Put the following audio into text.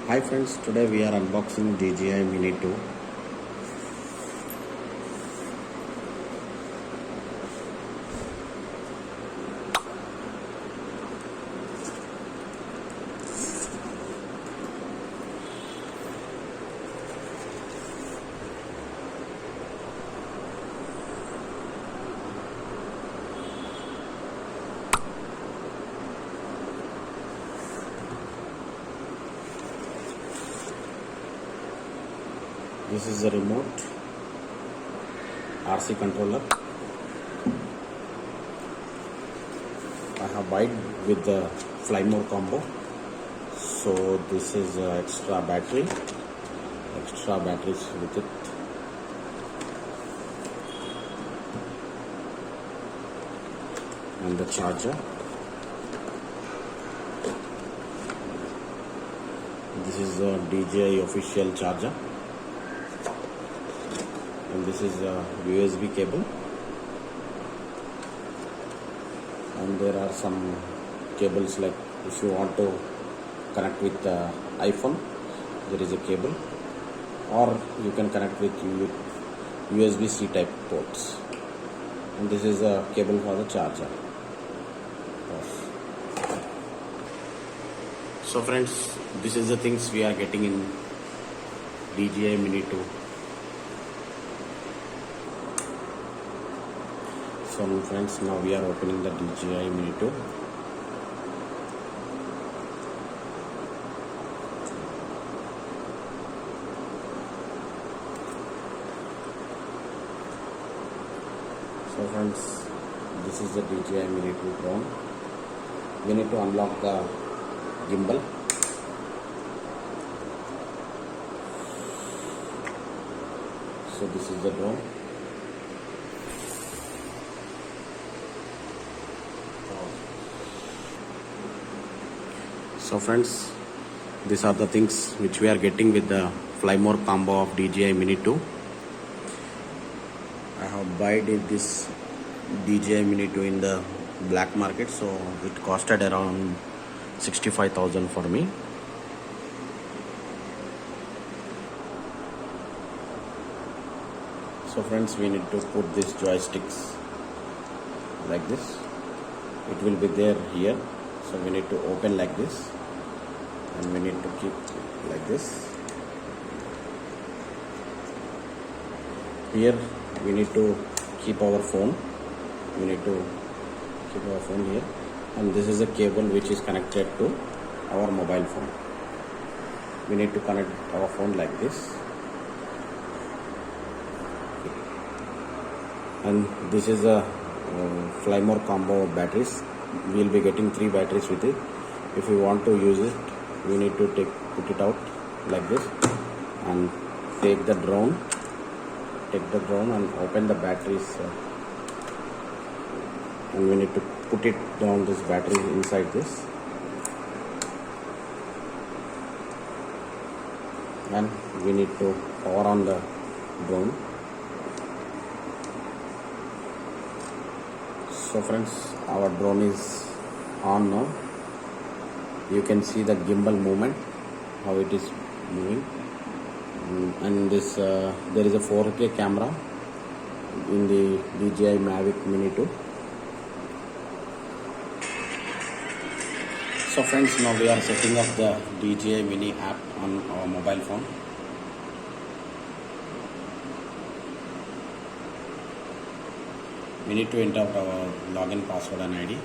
Hi friends, today we are unboxing DJI Mini 2. This is the remote RC controller. I have bought with the Flymore combo. So this is extra batteries with it. And the charger. This is the DJI official charger. And this is a USB cable, and there are some cables, like if you want to connect with the iPhone, there is a cable, or you can connect with USB-C type ports, and this is a cable for the charger. So friends, this is the things we are getting in DJI Mini 2. So friends, now we are opening the DJI Mini 2. So friends, this is the DJI Mini 2 drone. We need to unlock the gimbal. So this is the drone. So friends, these are the things which we are getting with the Flymore combo of DJI Mini 2. I have bought this DJI Mini 2 in the black market, so it costed around 65,000 for me. So friends, we need to put these joysticks like this. It will be there here. So we need to open like this, and we need to keep like this. Here we need to keep our phone. We need to keep our phone here, and this is a cable which is connected to our mobile phone. We need to connect our phone like this, and this is a Flymore combo batteries. We will be getting 3 batteries with it. If we want to use it, we need to put it out like this, and take the drone and open the batteries, and we need to put it down, this battery inside this, and we need to power on the drone. So friends, our drone is on now. You can see the gimbal movement, how it is moving, and this there is a 4K camera in the DJI Mavic Mini 2. So friends, now we are setting up the DJI Mini app on our mobile phone. We need to enter our login password and ID.